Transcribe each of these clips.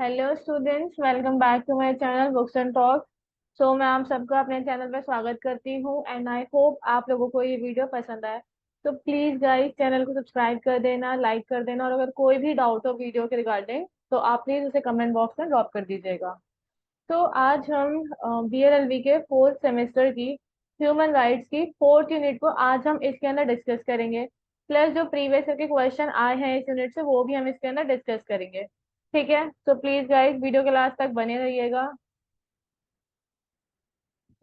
Hello students, welcome back to my channel Books and Talk. So मैं आप सबका अपने चैनल पे स्वागत करती हूँ एंड आई होप आप लोगों को ये वीडियो पसंद आए। तो प्लीज गाइस चैनल को सब्सक्राइब कर देना, लाइक कर देना, और अगर कोई भी डाउट हो वीडियो के रिगार्डिंग तो आप प्लीज उसे कमेंट बॉक्स में ड्रॉप कर दीजिएगा। तो आज हम बीएलएलबी के फोर्थ सेमेस्टर की ह्यूमन राइट्स की फोर्थ यूनिट को आज हम इसके अंदर डिस्कस करेंगे। प्लस जो प्रीवियस के क्वेश्चन आए हैं इस यूनिट से वो भी हम इसके अंदर डिस्कस करेंगे। ठीक है, तो प्लीज गाइस वीडियो के लास्ट तक बने रहिएगा।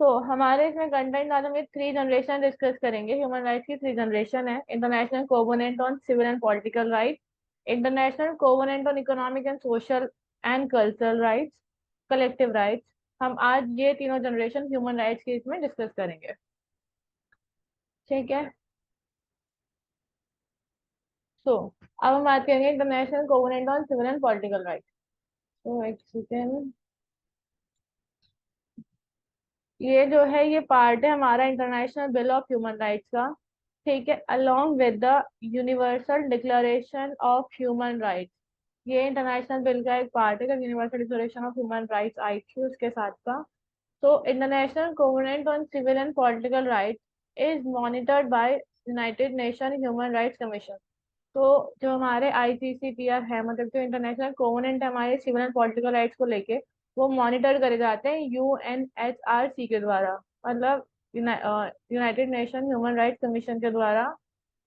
तो हमारे इसमें कंटेंट आज हम ये थ्री जनरेशन डिस्कस करेंगे। ह्यूमन राइट्स की थ्री जनरेशन है: international covenant on civil and political right, international covenant on economic and social and cultural rights, collective rights. हम आज ये तीनों जनरेशन ह्यूमन राइट्स की इसमें डिस्कस करेंगे। ठीक है। सो अब हम बात करेंगे international covenant on civil and political right. तो एक सेकेंड, ये जो है ये पार्ट है हमारा international bill of human rights का। ठीक है, along with the universal declaration of human rights. ये इंटरनेशनल बिल का एक पार्ट है जब universal declaration of human rights आई थी उसके साथ का। तो international covenant on civil and political rights is monitored by United Nation human rights commission. तो जो हमारे आईसीसीपीआर है, मतलब जो इंटरनेशनल कोवेनेंट है हमारे सिविल एंड पॉलिटिकल राइट्स को लेके, वो मॉनिटर करे जाते हैं यूएनएचआरसी के द्वारा। मतलब United Nation human rights commission के द्वारा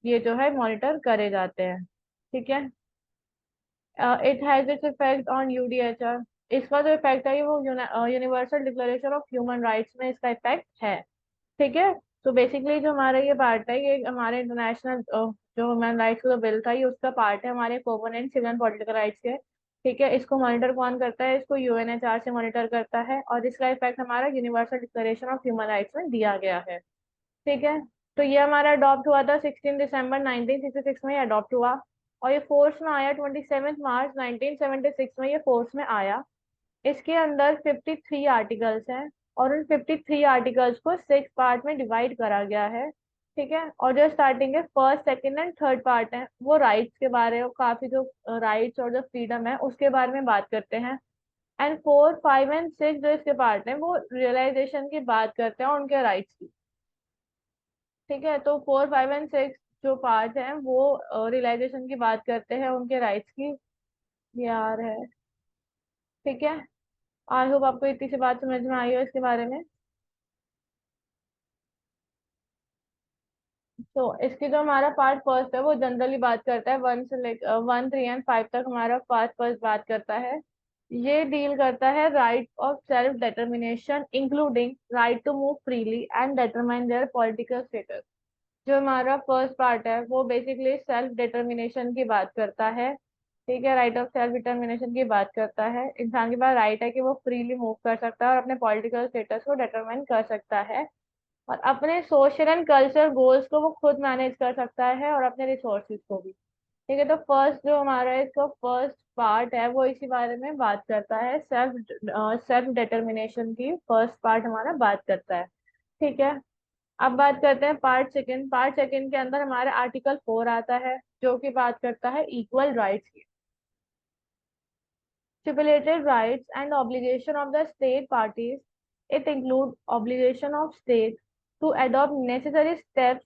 ये जो है मॉनिटर करे जाते हैं। ठीक है। It has its effect on UDHR. इसका जो इफेक्ट है वो universal declaration of human rights में इसका इफेक्ट है। ठीक है। तो बेसिकली जो हमारा ये पार्ट है ये हमारे इंटरनेशनल जो ह्यूमन राइट्स का बिल था ये उसका पार्ट है हमारे covenant civil and political rights के। ठीक है, इसको मॉनिटर कौन करता है? इसको यूएनएचआर से मॉनिटर करता है और इसका इफेक्ट हमारा universal declaration of human rights में दिया गया है। ठीक है। तो ये हमारा अडॉप्ट हुआ था 16 दिसंबर 1966 में, अडॉप्ट हुआ और ये फोर्स में आया 27 मार्च 1976 में, ये फोर्स में आया। इसके अंदर 53 आर्टिकल्स हैं और उन 53 आर्टिकल्स को 6 पार्ट में डिवाइड करा गया है। ठीक है, और जो स्टार्टिंग है first second and third part है वो राइट्स के बारे में, काफी जो राइट्स और जो फ्रीडम है उसके बारे में बात करते हैं। And four five and six जो इसके पार्ट हैं वो रियलाइजेशन की बात करते हैं और उनके राइट्स की। ठीक है, तो फोर फाइव एंड सिक्स जो पार्ट हैं वो रियलाइजेशन की बात करते हैं उनके राइट्स की। ये आ रहा है। ठीक है, आई होप आपको इतनी सी बात समझ में आई हो इसके बारे में। तो इसकी जो हमारा पार्ट फर्स्ट है वो जनरली बात करता है वन से लेकर 1 3 एंड 5 तक। हमारा पार्ट फर्स्ट बात करता है, ये डील करता है right of self determination including right to move freely and determine their political status. जो हमारा फर्स्ट पार्ट है वो बेसिकली सेल्फ डिटर्मिनेशन की बात करता है। ठीक है, राइट ऑफ सेल्फ डिटर्मिनेशन की बात करता है। इंसान के पास राइट है कि वो फ्रीली मूव कर सकता है और अपने पॉलिटिकल स्टेटस को डिटरमाइन कर सकता है और अपने सोशल एंड कल्चरल गोल्स को वो खुद मैनेज कर सकता है और अपने रिसोर्सेज को भी। ठीक है, तो फर्स्ट जो हमारा इसका फर्स्ट पार्ट है वो इसी बारे में बात करता है, सेल्फ डिटर्मिनेशन की फर्स्ट पार्ट हमारा बात करता है। ठीक है। अब बात करते हैं पार्ट सेकंड। पार्ट सेकंड के अंदर हमारा आर्टिकल 4 आता है जो कि बात करता है इक्वल राइट्स की। Stipulated rights and obligation of the state parties. It includes obligation of state to adopt necessary steps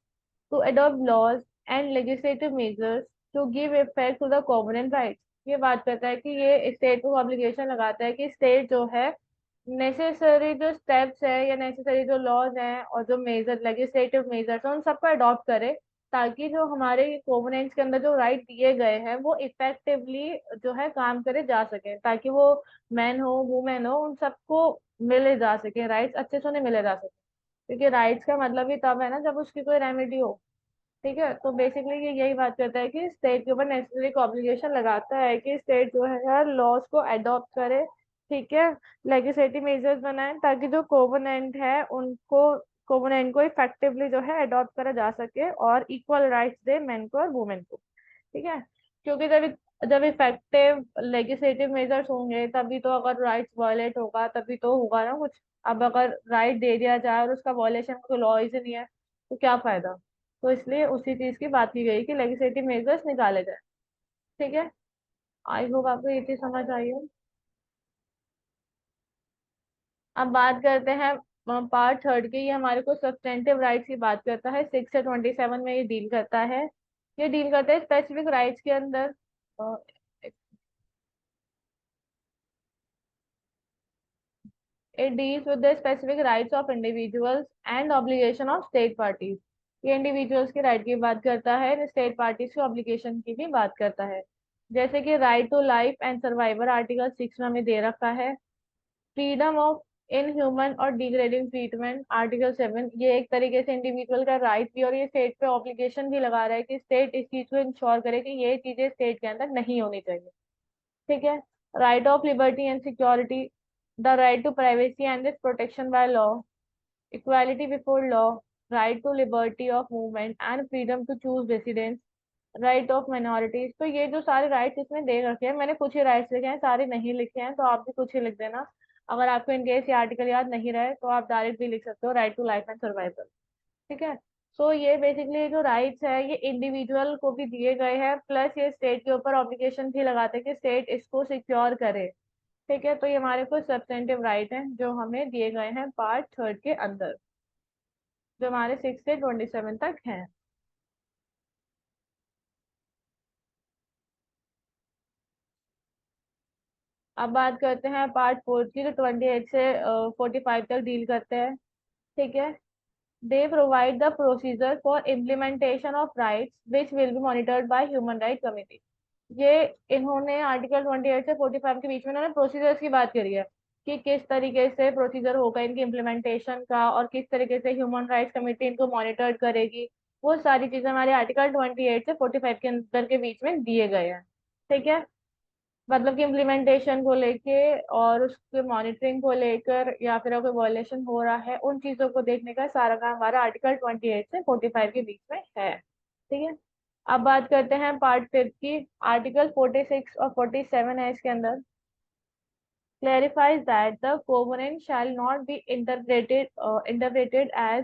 to adopt laws and legislative measures to give effect to the covenant rights. ये बात करता है कि ये state को obligation लगाता है कि स्टेट जो है नेसेसरी जो स्टेप्स है या नेसेसरी जो लॉज हैं और जो मेजर लेजिस्लेटिव मेजर्स हैं उन सबको अडॉप्ट करे, ताकि जो हमारे कोवेनेंट्स के अंदर जो राइट दिए गए हैं वो इफेक्टिवली जो है काम करे जा सके, ताकि वो मैन हो वुमेन हो उन सबको मिले जा सके, राइट्स अच्छे से उन्हें मिले जा सके। क्योंकि राइट्स का मतलब ही तब है ना जब उसकी कोई रेमेडी हो। ठीक है, तो बेसिकली ये यही बात करता है कि स्टेट के ऊपर नेसेसरी ऑब्लिगेशन लगाता है कि स्टेट जो है यार लॉज को अडॉप्ट करे। ठीक है, लेजिस्लेटिव मेजर्स बनाए ताकि जो कोवेनेंट है उनको कोवेनेंट को इफेक्टिवली जो है अडॉप्ट करा जा सके और इक्वल राइट्स दे मेन को और वुमेन को। ठीक है, क्योंकि जब जब इफेक्टिव लेजिस्लेटिव मेजर्स होंगे तभी तो, अगर राइट्स वायलेट होगा तभी तो होगा ना कुछ। अब अगर राइट दे दिया जाए और उसका वॉयलेशन कोई लॉ ही से नहीं है तो क्या फायदा। तो इसलिए उसी चीज की बात की गई कि लेजिस्लेटिव मेजर्स निकाले जाए। ठीक है, आई होप आपको ये चीज समझ आई हो। अब बात करते हैं पार्ट थर्ड की। ये हमारे को सब्सटेंटिव राइट्स की बात करता है। 6 से 27 में ये डील करता है। ये डील करता है स्पेसिफिक राइट्स के अंदर। It deals with the specific rights of individuals and obligation of state parties. ये इंडिविजुअल्स के राइट की बात करता है, स्टेट पार्टीज की ऑब्लिगेशन की भी बात करता है। जैसे कि right to life and survivor article 6 में हमें दे रखा है। फ्रीडम ऑफ इनह्यूमन और डिग्रेडिंग ट्रीटमेंट आर्टिकल 7, ये एक तरीके से इंडिविजुअल का राइट भी और ये स्टेट पे ऑब्लिगेशन भी लगा रहा है कि स्टेट इस चीज को इंश्योर करे कि ये चीजें स्टेट के अंदर नहीं होनी चाहिए। ठीक है। Right of liberty and security, the right to privacy and its protection by law, equality before law, right to liberty of movement and freedom to choose residence, right of minorities. तो ये जो सारे राइट्स इसमें दे रखे हैं, मैंने कुछ ही rights लिखे हैं, सारे नहीं लिखे हैं, तो आप भी कुछ ही लिख देना। अगर आपको इनकेस ये आर्टिकल याद नहीं रहे तो आप डायरेक्ट भी लिख सकते हो, right to life and survival. ठीक है। सो ये बेसिकली जो राइट्स है ये इंडिविजुअल को भी दिए गए हैं, प्लस ये स्टेट के ऊपर ऑब्लिगेशन भी लगाते हैं कि स्टेट इसको सिक्योर करे। ठीक है। तो ये हमारे कुछ सब्सटेंटिव राइट हैं जो हमें दिए गए हैं पार्ट थर्ड के अंदर, जो हमारे 6 से 27 तक हैं। अब बात करते हैं पार्ट फोर्थ की, जो 28 से 45 तक डील करते हैं। ठीक है। They provide the procedure for implementation of rights which will be monitored by human right committee. ये इन्होंने आर्टिकल 28 से 45 के बीच में इन्होंने प्रोसीजर्स की बात करी है कि किस तरीके से प्रोसीजर होगा इनकी इम्प्लीमेंटेशन का और किस तरीके से ह्यूमन राइट्स कमेटी इनको मॉनिटर करेगी। वो सारी चीजें हमारे आर्टिकल 28 से 45 के अंदर के बीच में दिए गए हैं। ठीक है। मतलब कि इम्प्लीमेंटेशन को लेके और उसके मॉनिटरिंग को लेकर या फिर अगर वायलेशन हो रहा है उन चीजों को देखने का सारा काम हमारा आर्टिकल 28 से 45 के बीच में है। ठीक है। अब बात करते हैं पार्ट फिफ्थ की। आर्टिकल 46 और 47 है इसके अंदर। clarifies that the covenant shall not be interpreted as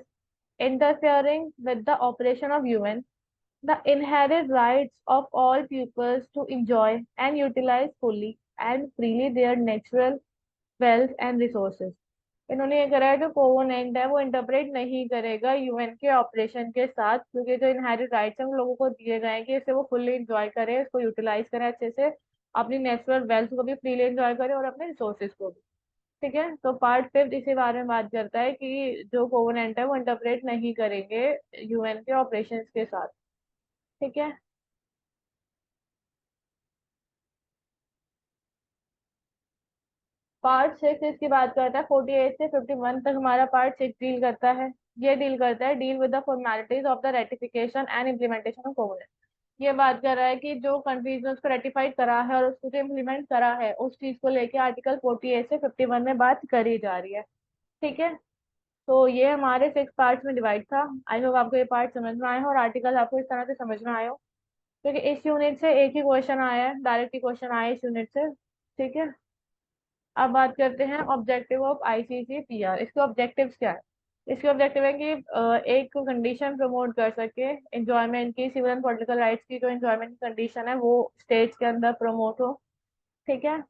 interfering with the operation of UN, the inherent rights of all peoples to enjoy and utilize fully and freely their natural wealth and resources। इन्होंने ये करा है जो covenant है वो interpret नहीं करेगा UN के ऑपरेशन के साथ, क्योंकि जो इनहेरिट राइट्स हैं उन लोगों को दिए गए हैं कि इसे वो फुल्ली इंजॉय करे, इसको यूटिलाइज करें अच्छे से, अपनी नेचुरल वेल्थ को भी फ्रीली इंजॉय करे और अपने रिसोर्सेज को भी। ठीक है। तो पार्ट फिफ्थ इसी बारे में बात करता है कि जो कोवेनेंट है वो इंटरप्रेट नहीं करेंगे यूएन के ऑपरेशंस के साथ। ठीक है। पार्ट सिक्स इसकी बात करता है। 48 से 51 तक हमारा पार्ट सिक्स डील करता है। ये डील करता है deal with the formalities of the ratification and implementation of covenant. ये बात कर रहा है कि जो कंट्रीज ने उसको रेटिफाइड करा है और उसको जो इम्प्लीमेंट करा है उस चीज को लेके आर्टिकल 48 से 51 में बात करी जा रही है। ठीक है। तो ये हमारे सिक्स पार्ट्स में डिवाइड था। आई होप आपको ये पार्ट समझ में आए हो और आर्टिकल आपको इस तरह से समझ में आए हो, क्योंकि इस यूनिट से एक ही क्वेश्चन आया है, डायरेक्ट ही क्वेश्चन आया है इस यूनिट से। ठीक है। अब बात करते हैं ऑब्जेक्टिव ऑफ आईसीसी पीआर। इसके ऑब्जेक्टिव्स क्या है? इसके ऑब्जेक्टिव है कि एक कंडीशन प्रमोट कर सके एंजॉयमेंट की, सिविल एंड पॉलिटिकल राइट्स की जो एंजॉयमेंट कंडीशन है वो स्टेट्स के अंदर प्रमोट हो। ठीक है।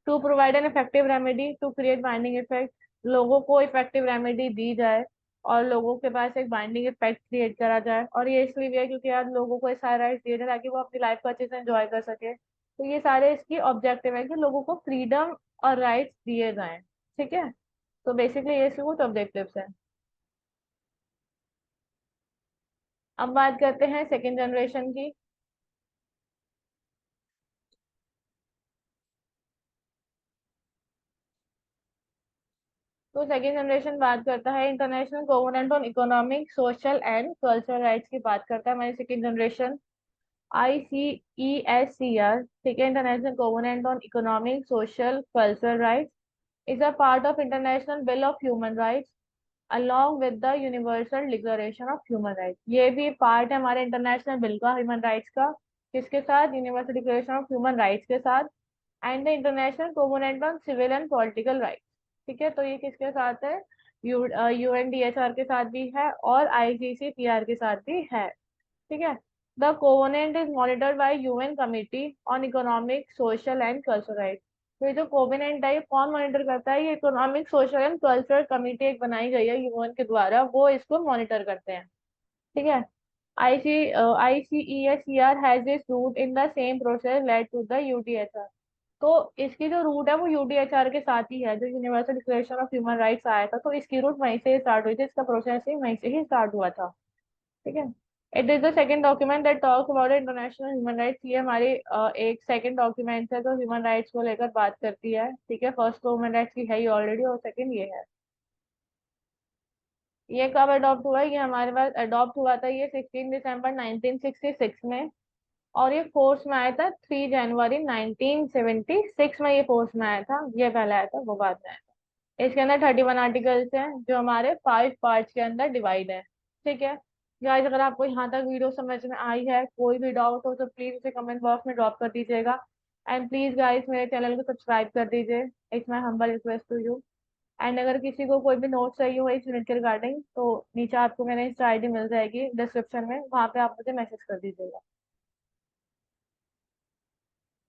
To provide an effective remedy to create binding effect, लोगों को इफेक्टिव रेमेडी दी जाए और लोगों के पास एक बाइंडिंग इफेक्ट क्रिएट करा जाए। और ये इसलिए भी है क्योंकि यार लोगों को सारे राइट्स दिए जाए ताकि वो अपनी लाइफ को अच्छे से एंजॉय कर सके। तो ये सारे इसकी ऑब्जेक्टिव है कि लोगों को फ्रीडम और राइट्स दिए जाएं। ठीक है। तो बेसिकली ये इसके कुछ ऑब्जेक्टिव्स हैं। अब बात करते हैं सेकेंड जनरेशन की। तो सेकेंड जनरेशन बात करता है international covenant on economic social and cultural rights की बात करता है हमारी सेकेंड जनरेशन। ICESCR, ठीक है, international covenant on economic social cultural rights, is a part of international bill of human rights along with the universal declaration of human rights. ये भी part है हमारे इंटरनेशनल बिल का ह्यूमन राइट्स का। किसके साथ? Universal declaration of human rights के साथ। And the international covenant on civil and political rights. ठीक है। तो ये किसके साथ है? UNDHR के साथ भी है और ICCPR के साथ भी है। ठीक है। The covenant is monitored bye UN committee on economic social and cultural rights. तो ये जो कोविनेंट है ये कौन मॉनिटर करता है? ये economic social and cultural committee एक बनाई गई है यूएन के द्वारा, वो इसको मॉनिटर करते हैं। ठीक है। ICESCR has this root in the same process led to the UDHR. तो इसकी जो रूट है वो यूडीएचआर के साथ ही है, जो universal declaration of human rights आया था, तो इसकी रूट वहीं से स्टार्ट हुई थी, इसका प्रोसेस ही वहीं से ही स्टार्ट हुआ था। ठीक है। It is the second document that talks about international human rights. ये हमारी एक सेकंड डॉक्यूमेंट है जो ह्यूमन राइट्स को लेकर बात करती है। ठीक है। फर्स्ट तो ह्यूमन राइट्स की है ही ऑलरेडी, और सेकंड ये है। ये कब अडॉप्ट हुआ है? ये हमारे पास अडॉप्ट हुआ था ये 16 दिसंबर 1966 में, और ये फोर्स में आया था 3 जनवरी 1976 में। ये फोर्स में आया था, ये पहले आया था, वो बाद में आया था। इसके अंदर 31 आर्टिकल्स हैं जो हमारे 5 पार्ट्स के अंदर डिवाइड है। ठीक है। गाइस, अगर आपको यहाँ तक वीडियो समझ में आई है, कोई भी डाउट हो तो प्लीज उसे कमेंट बॉक्स में ड्रॉप कर दीजिएगा। एंड प्लीज गाइस मेरे चैनल को सब्सक्राइब कर दीजिए, it's my humble request to you. एंड अगर किसी को कोई भी नोट चाहिए हो इस यूनिट के रिगार्डिंग, तो नीचे आपको मेरे इंस्टा आईडी मिल जाएगी डिस्क्रिप्शन में, वहां पे आप मुझे मैसेज कर दीजिएगा।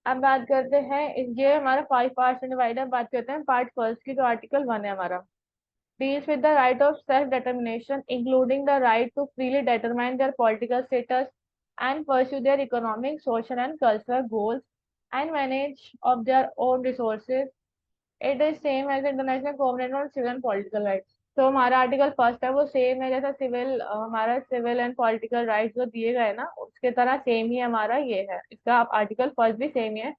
अब बात करते हैं ये हमारा 5 पार्ट्स में डिवाइड है। बात करते हैं पार्ट फर्स्ट की, जो आर्टिकल 1 है हमारा। deals with the right of self-determination, including the right to freely determine their political status and pursue their economic, social, and cultural goals and manage of their own resources. It is same as International Covenant on Civil and Political Rights. तो हमारा article first है वो same है जैसा civil, हमारा civil and political rights जो दिए गए ना उसके तरह सेम ही हमारा ये है, इसका आर्टिकल फर्स्ट भी सेम ही है।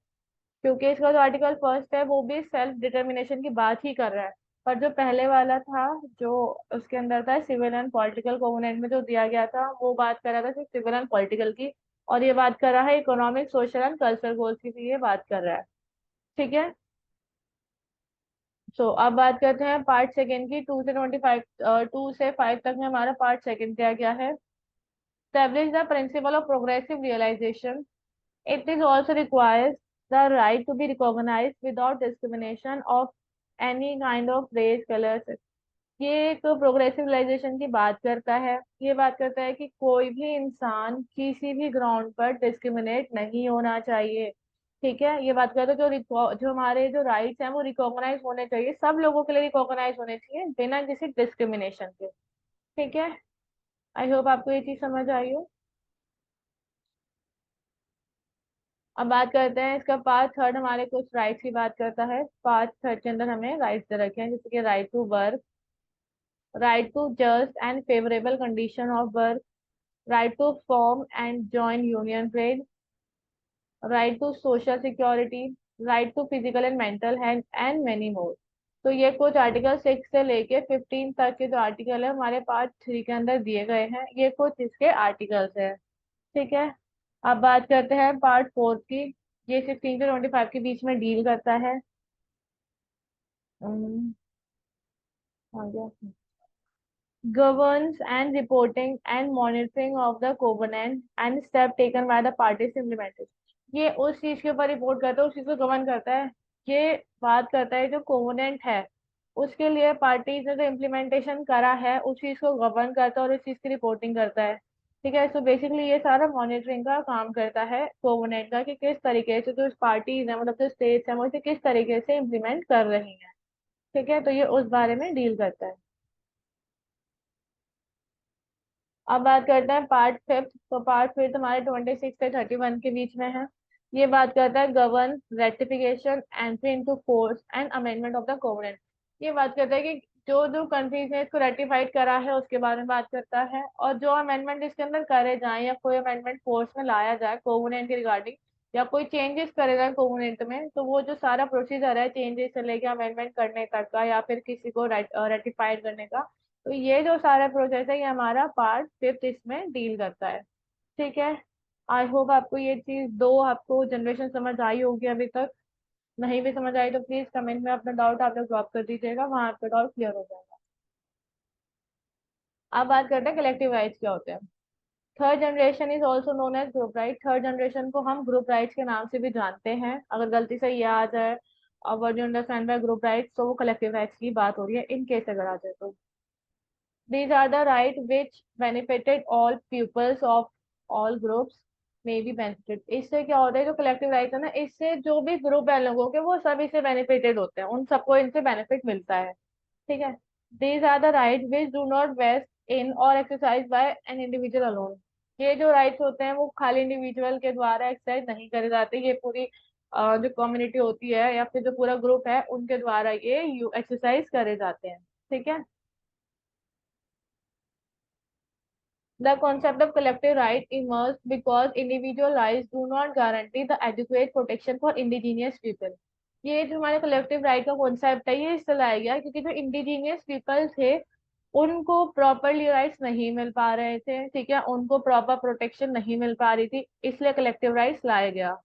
क्योंकि इसका जो आर्टिकल फर्स्ट है वो भी सेल्फ डिटर्मिनेशन की बात ही कर रहा है। पर जो पहले वाला था, जो उसके अंदर था सिविल एंड पॉलिटिकल कोवेनेंट में जो दिया गया था, वो बात कर रहा था सिर्फ सिविल एंड पॉलिटिकल की, और ये बात कर रहा है economic, social and cultural goals की भी ये बात कर रहा है। ठीक है। सो अब बात करते हैं पार्ट सेकेंड की। 2 से 25, 2 से 5 तक में हमारा पार्ट सेकेंड दिया गया है। Establish the principle of progressive realization. It is also requires the right to be recognized without discrimination of any kind of race, color, sex. ये एक प्रोग्रेसिव रियलाइजेशन की बात करता है। ये बात करता है कि कोई भी इंसान किसी भी ग्राउंड पर डिस्क्रिमिनेट नहीं होना चाहिए। ठीक है। ये बात करता है जो हमारे जो राइट्स हैं वो रिकॉग्नाइज होने चाहिए, सब लोगों के लिए रिकॉग्नाइज होने चाहिए बिना किसी डिस्क्रिमिनेशन के। ठीक है। आई होप आपको ये चीज समझ आई हो। अब बात करते हैं इसका पार्ट थर्ड, हमारे कुछ राइट्स की बात करता है। पार्ट थर्ड के अंदर हमें राइट्स दे रखे हैं, जैसे कि right to work, right to just and favourable condition of work, right to form and join union trade, right to social security, right to physical and mental health and many more. तो ये कुछ article 6 से लेके 15 तक के जो article है हमारे पार्ट थ्री के अंदर दिए गए हैं, ये कुछ इसके आर्टिकल्स हैं। ठीक है। अब बात करते हैं पार्ट फोर्थ की। ये 16 से 25 के बीच में डील करता है। आ गया। Governs and reporting and monitoring of the covenant and step taken by the parties to implement it. ये उस चीज के ऊपर रिपोर्ट करता है, उस चीज को गवर्न करता है। ये बात करता है जो कोवेनेंट है उसके लिए पार्टीज ने जो इम्प्लीमेंटेशन करा है उस चीज को गवर्न करता है और उस चीज की रिपोर्टिंग करता है। ठीक है। सो बेसिकली ये सारा मॉनिटरिंग का काम करता है कोवेनेंट का, कि किस तरीके से जो पार्टीज है मतलब जो स्टेट्स हैं वो इसे किस तरीके से इम्प्लीमेंट कर रही हैं। ठीक है। तो ये उस बारे में डील करता है। अब बात करते हैं पार्ट फिफ्थ। तो पार्ट फिफ्थ हमारे 26 से 31 के बीच में है। ये बात करता है govern ratification, entry into force and amendment of the covenant. ये बात करता है कि जो जो कंट्रीज ने इसको रेटिफाइड करा है उसके बारे में बात करता है, और जो अमेंडमेंट इसके अंदर करे जाए या कोई अमेंडमेंट फोर्स में लाया जाए कोवेनेंट के रिगार्डिंग, या कोई चेंजेस करे जाए कोवेनेंट में, तो वो जो सारा प्रोसीजर है चेंजेस से लेके अमेंडमेंट करने तक का या फिर किसी को रेटिफाइड करने का, तो ये जो सारा प्रोसेस है ये हमारा पार्ट फिफ्थ इसमें डील करता है। ठीक है। आई होप आपको ये चीज दो आपको जनरेशन समझ आई होगी अभी तक। नहीं भी समझ आई तो प्लीज कमेंट में अपना डाउट आप लोग ड्रॉप कर दीजिएगा, वहां आपका डाउट क्लियर हो जाएगा। अब बात करते हैं कलेक्टिव राइट्स क्या होते हैं। Third generation is also known age group right. Third generation को हम ग्रुप राइट्स के नाम से भी जानते हैं। अगर गलती से ये आ जाए और you understand by group rights तो वो कलेक्टिव राइट्स की बात हो रही है, इन केस अगर आ जाए तो। These are the rights which benefited all pupils of all groups. May be benefited. इससे क्या होता है, जो कलेक्टिव राइट है ना, इससे जो भी ग्रुप है लोगों के वो सब इससे बेनिफिटेड होते हैं, उन सबको इनसे बेनिफिट मिलता है। ठीक है। These are the right which do not vest in और exercise by an individual alone. ये जो राइट्स होते हैं वो खाली इंडिविजुअल के द्वारा एक्सरसाइज नहीं करे जाते, ये पूरी जो कम्युनिटी होती है या फिर जो पूरा ग्रुप है उनके द्वारा ये एक्सरसाइज करे जाते हैं। ठीक है। The concept of collective right emerged because individual rights do not guarantee the adequate protection for indigenous people. ये जो हमारे कलेक्टिव राइट का कॉन्सेप्ट है ये इससे लाया गया क्योंकि जो इंडिजीनियस पीपल थे उनको प्रॉपरली राइट्स नहीं मिल पा रहे थे। ठीक है, उनको प्रॉपर प्रोटेक्शन नहीं मिल पा रही थी, इसलिए कलेक्टिव राइट्स लाया गया।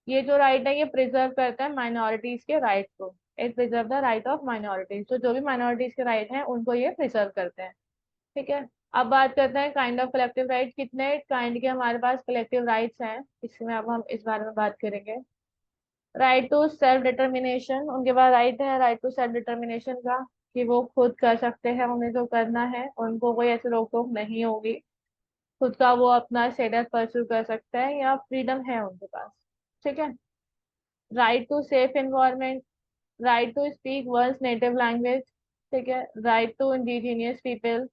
ये जो राइट है ये प्रिजर्व करता है माइनॉरिटीज के राइट को। It preserve the right of minorities, तो जो भी माइनॉरिटीज के राइट हैं उनको ये प्रिजर्व करते हैं। ठीक है। अब बात करते हैं काइंड ऑफ कलेक्टिव राइट, कितने काइंड के हमारे पास कलेक्टिव राइट्स हैं इसमें अब हम इस बारे में बात करेंगे। राइट टू सेल्फ डिटर्मिनेशन, उनके पास राइट है राइट टू सेल्फ डिटर्मिनेशन का, कि वो खुद कर सकते हैं, उन्हें जो करना है उनको कोई ऐसी रोक टोक नहीं होगी, खुद का वो अपना स्टेटस परस्यू कर सकते हैं या फ्रीडम है उनके पास। ठीक है। Right to safe environment, right to speak one's native language. ठीक है। Right to indigenous people,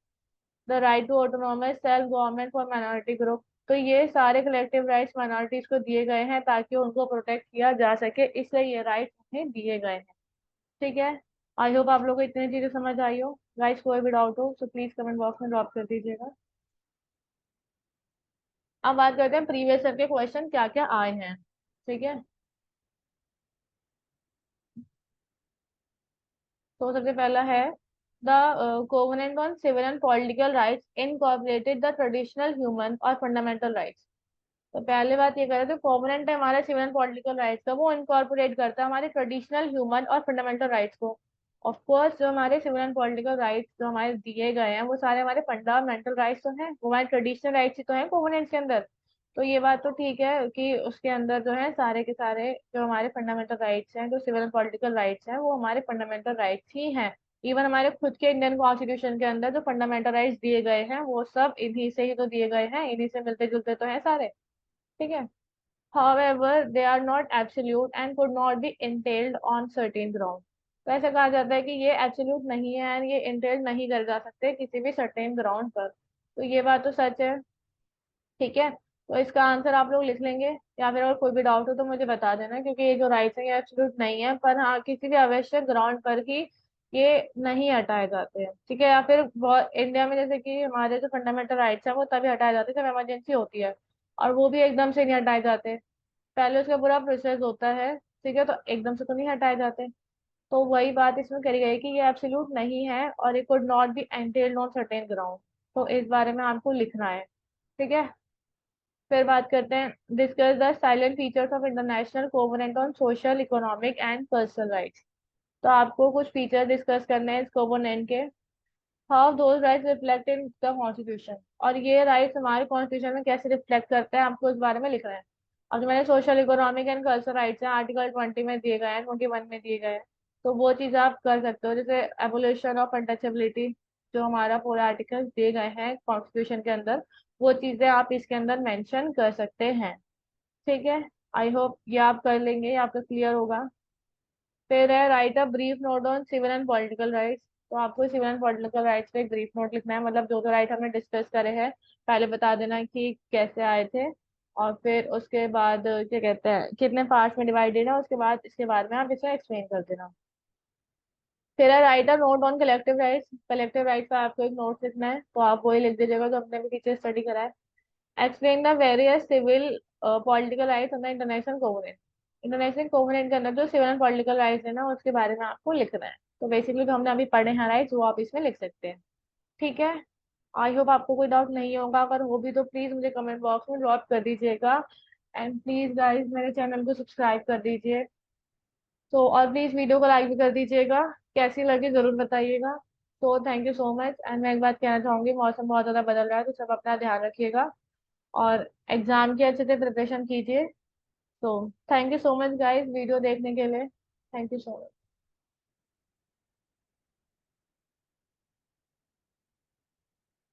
the right to autonomous self government for minority group. तो ये सारे कलेक्टिव राइट्स माइनॉरिटीज को दिए गए हैं ताकि उनको प्रोटेक्ट किया जा सके, इसलिए ये राइट्स उन्हें दिए गए हैं। ठीक है। आई होप आप लोगों को इतनी चीजें समझ आई हो। गाइस कोई भी डाउट हो तो प्लीज कमेंट बॉक्स में ड्रॉप कर दीजिएगा। अब बात करते हैं प्रीवियस ईयर के क्वेश्चन क्या क्या आए हैं। ठीक है। तो सबसे पहला है the covenant on civil and political rights incorporated the traditional human और फंडामेंटल राइट्स। तो पहले बात ये कर रहे थे, कोवेनेंट है हमारा सिविल एंड पॉलिटिकल राइट्स का, वो इनकॉर्पोरेट करता है हमारे ट्रेडिशनल ह्यूमन और फंडामेंटल राइट्स को। ऑफ कोर्स जो हमारे सिविल एंड पॉलिटिकल राइट्स जो हमारे दिए गए हैं वो सारे हमारे फंडामेंटल राइट्स तो हैं, वो हमारे ट्रेडिशनल राइट्स ही तो हैं कोवेनेंट के अंदर। तो ये बात तो ठीक है कि उसके अंदर जो है सारे के सारे जो हमारे फंडामेंटल राइट्स हैं, जो सिविल एंड पॉलिटिकल राइट्स हैं, वो हमारे फंडामेंटल राइट्स ही हैं। इवन हमारे खुद के इंडियन कॉन्स्टिट्यूशन के अंदर जो फंडामेंटल राइट्स दिए गए हैं वो सब इन्हीं से ही तो दिए गए हैं, इन्हीं से मिलते जुलते तो हैं सारे। ठीक है। However, they are not absolute and could not be entailed on certain ground. तो ऐसा कहा जाता है कि ये एब्सोल्यूट नहीं है और ये इंटेल नहीं कर जा सकते किसी भी सर्टेन ग्राउंड पर। तो ये बात तो सच है। ठीक है। तो इसका आंसर आप लोग लिख लेंगे, या फिर और कोई भी डाउट हो तो मुझे बता देना, क्योंकि ये जो राइट्स है ये एब्सोल्यूट नहीं है, पर हाँ किसी भी आवश्यक ग्राउंड पर ही ये नहीं हटाए जाते हैं। ठीक है। या फिर बहुत इंडिया में जैसे कि हमारे जो फंडामेंटल राइट्स हैं वो तभी हटाए जाते हैं जब इमरजेंसी होती है, और वो भी एकदम से नहीं हटाए जाते, पहले उसका पूरा प्रोसेस होता है। ठीक है। तो एकदम से तो नहीं हटाए जाते। तो वही बात इसमें करी गई कि ये एब्सोल्यूट नहीं है और it could not be entailed on certain ground. तो इस बारे में आपको लिखना है। ठीक है। फिर बात करते हैं, discuss the salient features of international covenant on social economic and personal rights. तो आपको कुछ फीचर डिस्कस करने हैं इस कोवेनेंट के। How those rights reflect in the constitution, और ये राइट्स हमारे कॉन्स्टिट्यूशन में कैसे रिफ्लेक्ट करते हैं आपको इस बारे में लिखना है। अब जो मैंने social economic and cultural rights हैं आर्टिकल 20 में दिए गए हैं, 21 में दिए गए हैं, तो वो चीज़ आप कर सकते हो, जैसे एबोलिशन ऑफ अनटचेबिलिटी, जो हमारा पूरा आर्टिकल दिए गए हैं कॉन्स्टिट्यूशन के अंदर, वो चीज़ें आप इसके अंदर मेंशन कर सकते हैं। ठीक है। आई होप ये आप कर लेंगे, ये आपका क्लियर होगा। फिर है write a brief note on civil and political rights. तो आपको सिविल एंड पॉलिटिकल राइट्स पे एक ब्रीफ नोट लिखना है, मतलब जो जो राइट हमने डिस्कस करे हैं पहले बता देना कि कैसे आए थे, और फिर उसके बाद क्या कहते हैं कितने पार्ट्स में डिवाइडेड है, उसके बाद इसके बारे में आप इसे एक्सप्लेन कर देना। फिर है write a note on collective rights. Collective rights का आपको एक नोट लिखना है, तो आप वही लिख दीजिएगा जो हमने भी टीचर स्टडी करा है। Explain the various civil political rights on the international covenant. International covenant के अंदर जो सिविल एंड पॉलिटिकल राइट्स है ना उसके बारे में आपको लिखना है। तो बेसिकली जो हमने अभी पढ़े हैं राइट्स वो आप इसमें लिख सकते हैं। ठीक है। आई होप आपको कोई डाउट नहीं होगा, अगर हो भी तो प्लीज मुझे कमेंट बॉक्स में ड्रॉप कर दीजिएगा। एंड प्लीज गाइज मेरे चैनल को सब्सक्राइब कर दीजिए। तो और प्लीज वीडियो को लाइक भी कर दीजिएगा, कैसी लगी जरूर बताइएगा। तो thank you so much. And मैं एक बात कहना चाहूंगी, मौसम बहुत ज्यादा बदल रहा है तो सब अपना ध्यान रखिएगा और एग्जाम की अच्छे से प्रिपरेशन कीजिए। तो thank you so much guys video देखने के लिए। Thank you so much.